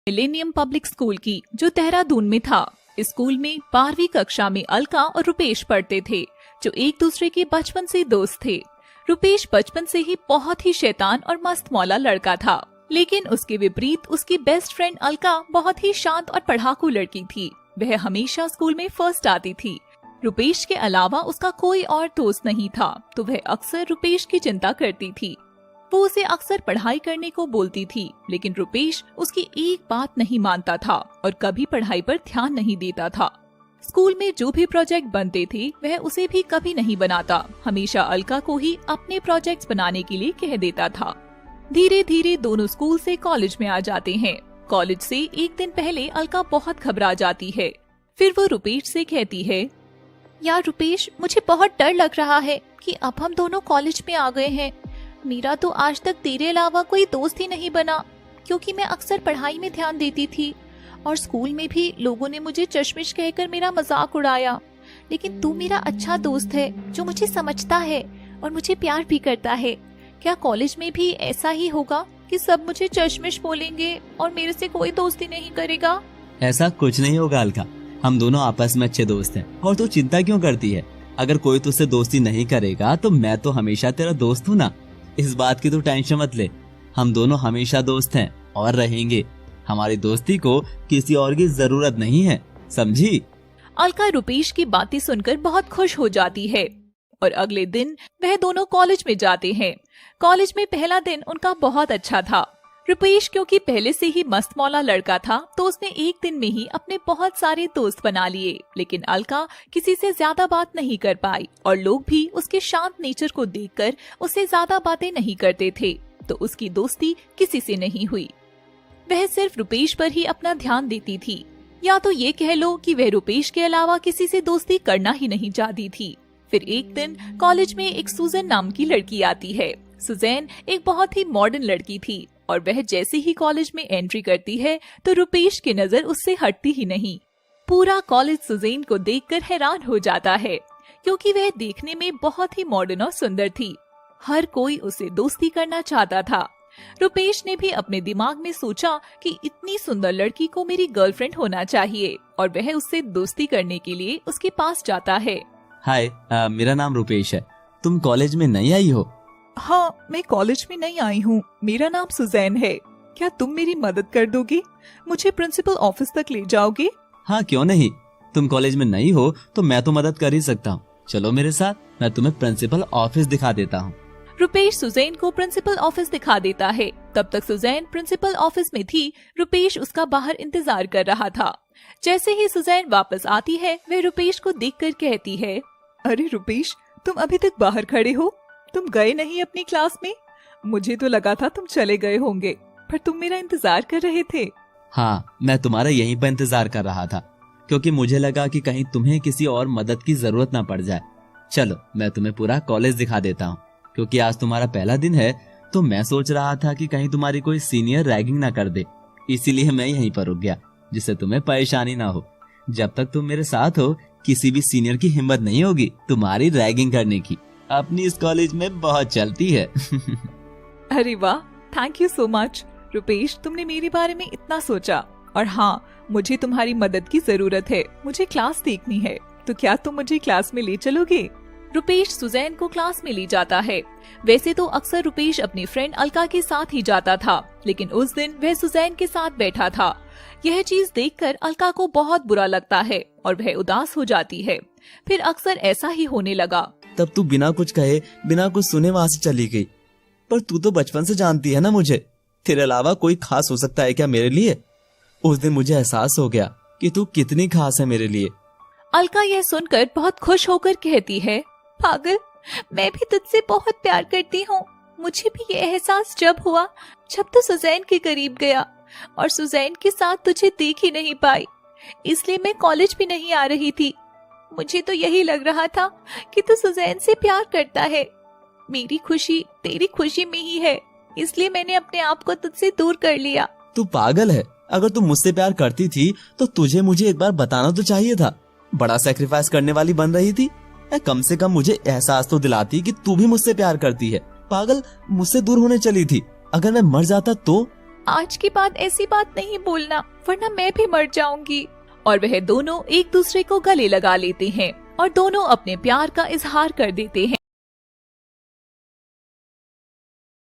Millennium public school की, जो देहरादून में था। इस स्कूल में 12वीं कक्षा में अलका और रुपेश पढ़ते थे, जो एक दूसरे के बचपन से दोस्त थे। रुपेश बचपन से ही बहुत ही शैतान और मस्त मौला लड़का था, लेकिन उसके विपरीत उसकी बेस्ट फ्रेंड अलका बहुत ही शांत और पढ़ाकू लड़की थी। वह हमेशा स्कूल में फर्स्ट आती थी। रुपेश के अलावा उसका कोई और दोस्त नहीं था, तो वह अक्सर रुपेश की चिंता करती थी। वो उसे अक्सर पढ़ाई करने को बोलती थी, लेकिन रुपेश उसकी एक बात नहीं मानता था और कभी पढ़ाई पर ध्यान नहीं देता था। स्कूल में जो भी प्रोजेक्ट बनते थे वह उसे भी कभी नहीं बनाता, हमेशा अलका को ही अपने प्रोजेक्ट्स बनाने के लिए कह देता था। धीरे धीरे दोनों स्कूल से कॉलेज में आ जाते हैं। कॉलेज से एक दिन पहले अलका बहुत घबरा जाती है। फिर वो रुपेश से कहती है, यार रुपेश, मुझे बहुत डर लग रहा है कि अब हम दोनों कॉलेज में आ गए हैं। मेरा तो आज तक तेरे अलावा कोई दोस्त ही नहीं बना, क्योंकि मैं अक्सर पढ़ाई में ध्यान देती थी और स्कूल में भी लोगों ने मुझे चश्मिश कहकर मेरा मजाक उड़ाया। लेकिन तू मेरा अच्छा दोस्त है, जो मुझे समझता है और मुझे प्यार भी करता है। क्या कॉलेज में भी ऐसा ही होगा कि सब मुझे चश्मिश बोलेंगे और मेरे से कोई दोस्ती नहीं करेगा? ऐसा कुछ नहीं होगा अलका, हम दोनों आपस में अच्छे दोस्त हैं। और तू चिंता क्यों करती है? अगर कोई तुझसे दोस्ती नहीं करेगा तो मैं तो हमेशा तेरा दोस्त हूँ ना। इस बात की तू टेंशन मत ले, हम दोनों हमेशा दोस्त हैं और रहेंगे। हमारी दोस्ती को किसी और की जरूरत नहीं है, समझी? अलका रुपेश की बातें सुनकर बहुत खुश हो जाती है और अगले दिन वह दोनों कॉलेज में जाते हैं। कॉलेज में पहला दिन उनका बहुत अच्छा था। रुपेश क्योंकि पहले से ही मस्त मौला लड़का था, तो उसने एक दिन में ही अपने बहुत सारे दोस्त बना लिए। लेकिन अलका किसी से ज्यादा बात नहीं कर पाई और लोग भी उसके शांत नेचर को देखकर उससे ज्यादा बातें नहीं करते थे, तो उसकी दोस्ती किसी से नहीं हुई। वह सिर्फ रुपेश पर ही अपना ध्यान देती थी, या तो ये कह लो कि वह रुपेश के अलावा किसी से दोस्ती करना ही नहीं चाहती थी। फिर एक दिन कॉलेज में एक सुजैन नाम की लड़की आती है। सुजैन एक बहुत ही मॉडर्न लड़की थी और वह जैसे ही कॉलेज में एंट्री करती है तो रुपेश की नजर उससे हटती ही नहीं। पूरा कॉलेज सुजैन को देखकर हैरान हो जाता है, क्योंकि वह देखने में बहुत ही मॉडर्न और सुंदर थी। हर कोई उसे दोस्ती करना चाहता था। रुपेश ने भी अपने दिमाग में सोचा कि इतनी सुंदर लड़की को मेरी गर्लफ्रेंड होना चाहिए, और वह उससे दोस्ती करने के लिए उसके पास जाता है। हाय, मेरा नाम रुपेश है। तुम कॉलेज में नई आई हो? हाँ, मैं कॉलेज में नहीं आई हूँ। मेरा नाम सुजैन है। क्या तुम मेरी मदद कर दोगे? मुझे प्रिंसिपल ऑफिस तक ले जाओगे? हाँ, क्यों नहीं। तुम कॉलेज में नई हो तो मैं तो मदद कर ही सकता हूँ। चलो मेरे साथ, मैं तुम्हें प्रिंसिपल ऑफिस दिखा देता हूँ। रुपेश सुजैन को प्रिंसिपल ऑफिस दिखा देता है। तब तक सुजैन प्रिंसिपल ऑफिस में थी। रुपेश उसका बाहर इंतजार कर रहा था। जैसे ही सुजैन वापस आती है, वह रुपेश को देखकर कहती है, अरे रुपेश, तुम अभी तक बाहर खड़े हो? तुम गए नहीं अपनी क्लास में? मुझे तो लगा था तुम चले गए होंगे, पर तुम मेरा इंतजार कर रहे थे। हाँ, मैं तुम्हारा यहीं पर इंतजार कर रहा था, क्योंकि मुझे लगा कि कहीं तुम्हें किसी और मदद की जरूरत ना पड़ जाए। चलो, मैं तुम्हें पूरा कॉलेज दिखा देता हूँ। क्योंकि आज तुम्हारा पहला दिन है, तो मैं सोच रहा था कि कहीं तुम्हारी कोई सीनियर रैगिंग ना कर दे, इसीलिए मैं यहीं पर रुक गया, जिससे तुम्हें परेशानी ना हो। जब तक तुम मेरे साथ हो, किसी भी सीनियर की हिम्मत नहीं होगी तुम्हारी रैगिंग करने की। अपनी इस कॉलेज में बहुत चलती है। अरे वाह, thank you so much Rupesh, तुमने मेरे बारे में इतना सोचा। और हाँ, मुझे तुम्हारी मदद की जरूरत है। मुझे क्लास देखनी है, तो क्या तुम मुझे क्लास में ले चलोगे? रुपेश सुजैन को क्लास में ले जाता है। वैसे तो अक्सर रुपेश अपनी फ्रेंड अलका के साथ ही जाता था, लेकिन उस दिन वह सुजैन के साथ बैठा था। यह चीज देखकर अलका को बहुत बुरा लगता है और वह उदास हो जाती है। फिर अक्सर ऐसा ही होने लगा। तब तू बिना कुछ कहे, बिना कुछ सुने वहाँ से चली गई। पर तू तो बचपन से जानती है ना मुझे, तेरे अलावा कोई खास हो सकता है क्या मेरे लिए? उस दिन मुझे एहसास हो गया कि तू कितनी खास है मेरे लिए। अलका यह सुनकर बहुत खुश होकर कहती है, पागल, मैं भी तुझसे बहुत प्यार करती हूँ। मुझे भी ये एहसास जब हुआ जब तू सुजैन के करीब गया, और सुजैन के साथ तुझे देख ही नहीं पाई, इसलिए मैं कॉलेज भी नहीं आ रही थी। मुझे तो यही लग रहा था कि तू सुजैन से प्यार करता है। मेरी खुशी तेरी खुशी में ही है, इसलिए मैंने अपने आप को तुझसे दूर कर लिया। तू पागल है। अगर तू मुझसे प्यार करती थी तो तुझे मुझे एक बार बताना तो चाहिए था। बड़ा सैक्रिफाइस करने वाली बन रही थी। कम से कम मुझे एहसास तो दिलाती कि तू भी मुझसे प्यार करती है। पागल, मुझसे दूर होने चली थी। अगर मैं मर जाता तो आज के बाद ऐसी बात नहीं बोलना, वरना मैं भी मर जाऊंगी। और वह दोनों एक दूसरे को गले लगा लेते हैं और दोनों अपने प्यार का इजहार कर देते हैं।